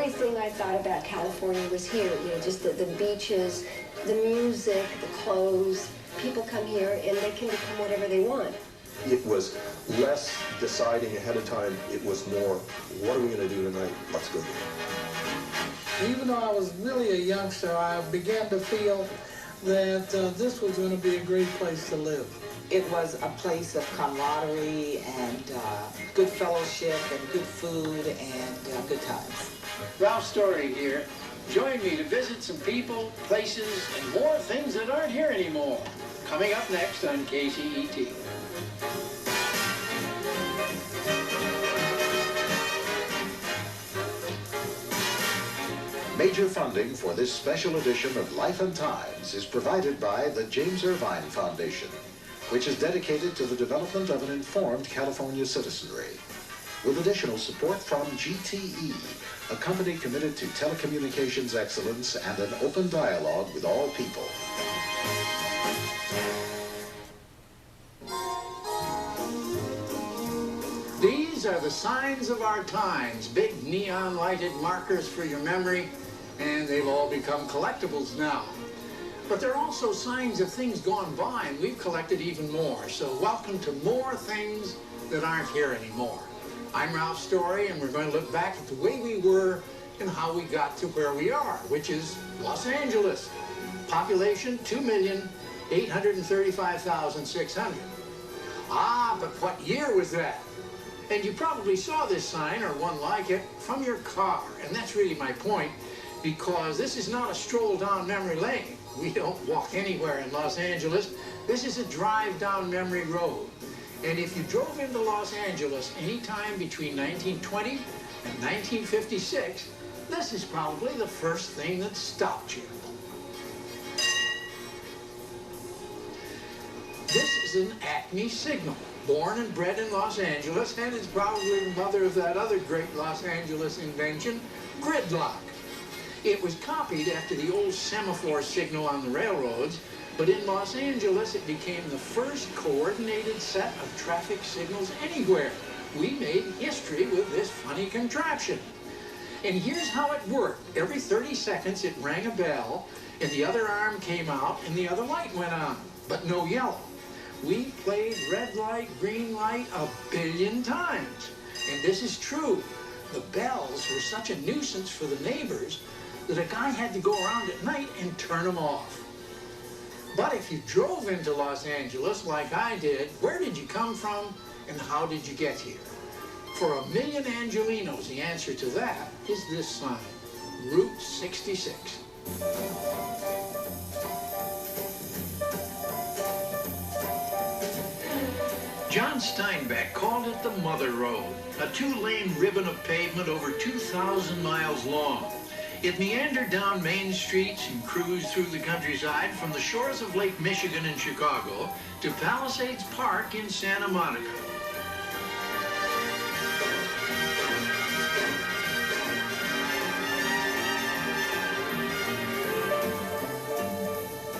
everything I thought about California was here. You know, just the beaches, the music, the clothes. People come here and they can become whatever they want. It was less deciding ahead of time. It was more, what are we going to do tonight? Let's go do it. Even though I was really a youngster, I began to feel that this was going to be a great place to live. It was a place of camaraderie and good fellowship and good food and good times. Ralph Story here. Join me to visit some people, places, and more things that aren't here anymore. Coming up next on KCET. Major funding for this special edition of Life and Times is provided by the James Irvine Foundation, which is dedicated to the development of an informed California citizenry, with additional support from GTE, a company committed to telecommunications excellence and an open dialogue with all people. These are the signs of our times, big neon lighted markers for your memory, and they've all become collectibles now. But they're also signs of things gone by, and we've collected even more. So welcome to more things that aren't here anymore. I'm Ralph Story, and we're going to look back at the way we were and how we got to where we are, which is Los Angeles. Population 2,835,600. Ah, but what year was that? And you probably saw this sign, or one like it, from your car. And that's really my point, because this is not a stroll down memory lane. We don't walk anywhere in Los Angeles. This is a drive down memory road. And if you drove into Los Angeles anytime between 1920 and 1956, this is probably the first thing that stopped you. This is an Acme Signal. Born and bred in Los Angeles, and is probably the mother of that other great Los Angeles invention, gridlock. It was copied after the old semaphore signal on the railroads, but in Los Angeles it became the first coordinated set of traffic signals anywhere. We made history with this funny contraption. And here's how it worked. Every 30 seconds it rang a bell, and the other arm came out, and the other light went on, but no yellow. We played red light, green light 1 billion times. And this is true. The bells were such a nuisance for the neighbors that a guy had to go around at night and turn them off. But if you drove into Los Angeles like I did, where did you come from and how did you get here? For a million Angelinos, the answer to that is this sign, Route 66. John Steinbeck called it the Mother Road, a 2-lane ribbon of pavement over 2,000 miles long. It meandered down main streets and cruised through the countryside from the shores of Lake Michigan in Chicago to Palisades Park in Santa Monica.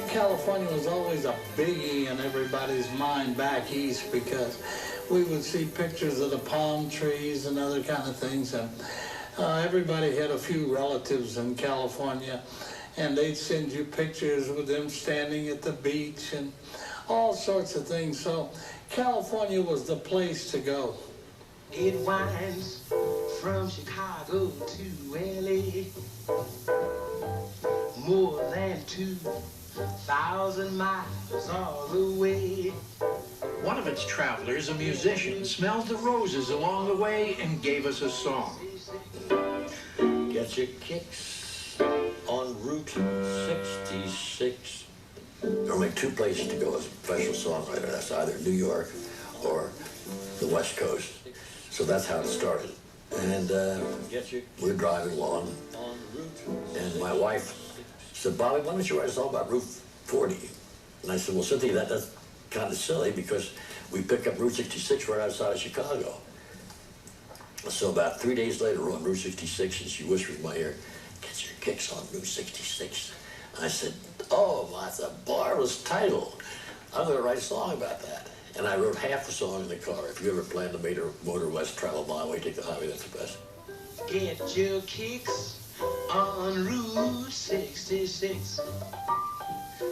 California was always a biggie in everybody's mind back east because we would see pictures of the palm trees and other kind of things. And everybody had a few relatives in California, and they'd send you pictures with them standing at the beach and all sorts of things. So California was the place to go. It winds from Chicago to LA, more than 2,000 miles all the way. One of its travelers, a musician, smelled the roses along the way and gave us a song. Get your kicks on Route 66. There are only 2 places to go as a professional songwriter. That's either New York or the West Coast. So that's how it started. And we're driving along, and my wife said, Bobby, why don't you write a song about Route 40? And I said, well, Cynthia, that's kind of silly because we pick up Route 66 right outside of Chicago. So about 3 days later, we're on Route 66, and she whispered in my ear, get your kicks on Route 66. I said, oh, that's a marvelous title. I'm going to write a song about that. And I wrote half the song in the car. If you ever plan to motor west, travel my way, take the highway, that's the best. Get your kicks on Route 66.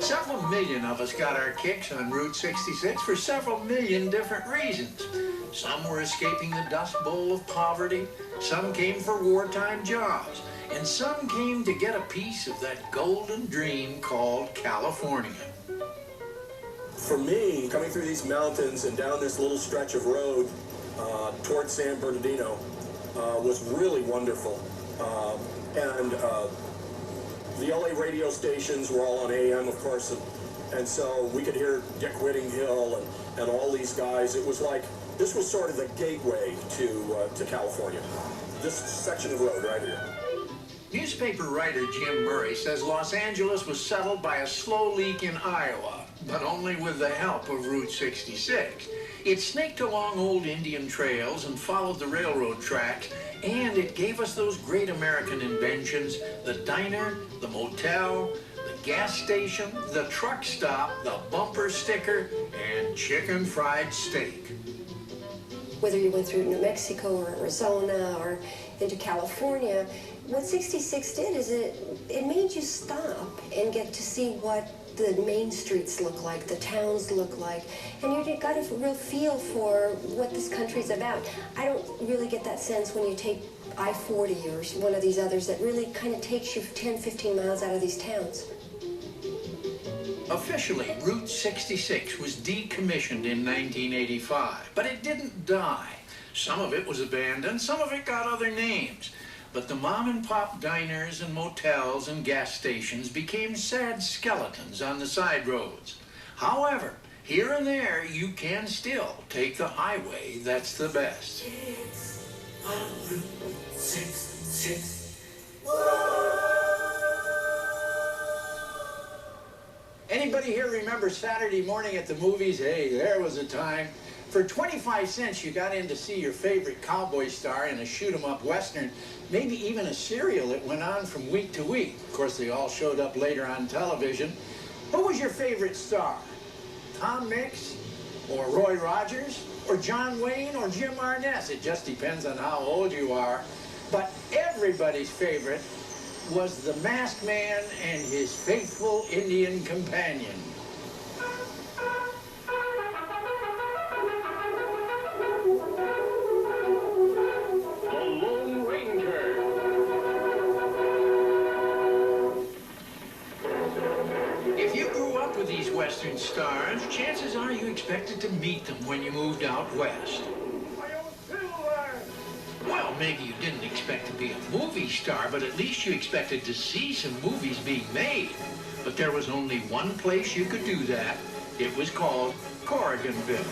Several million of us got our kicks on Route 66 for several million different reasons. Some were escaping the dust bowl of poverty, some came for wartime jobs, and some came to get a piece of that golden dream called California. For me, coming through these mountains and down this little stretch of road towards San Bernardino was really wonderful. The LA radio stations were all on AM, of course, and so we could hear Dick Whittinghill and all these guys. It was like, this was sort of the gateway to California. This section of road right here. Newspaper writer Jim Murray says Los Angeles was settled by a slow leak in Iowa, but only with the help of Route 66. It snaked along old Indian trails and followed the railroad tracks, and it gave us those great American inventions, the diner, the motel, the gas station, the truck stop, the bumper sticker, and chicken fried steak. Whether you went through New Mexico or Arizona or into California, what 66 did is it made you stop and get to see what the main streets look like, the towns look like, and you got a real feel for what this country's about. I don't really get that sense when you take I-40 or one of these others that really kind of takes you 10, 15 miles out of these towns. Officially, Route 66 was decommissioned in 1985, but it didn't die. Some of it was abandoned, some of it got other names. But the mom-and-pop diners and motels and gas stations became sad skeletons on the side roads. However, here and there, you can still take the highway that's the best. Anybody here remember Saturday morning at the movies? Hey, there was a time. For 25 cents, you got in to see your favorite cowboy star in a shoot-'em-up western, maybe even a serial that went on from week to week. Of course, they all showed up later on television. Who was your favorite star? Tom Mix, or Roy Rogers, or John Wayne, or Jim Arness? It just depends on how old you are. But everybody's favorite was the Masked Man and his faithful Indian companion. These Western stars, chances are you expected to meet them when you moved out west. Well, maybe you didn't expect to be a movie star, but at least you expected to see some movies being made. But there was only one place you could do that. It was called Corriganville.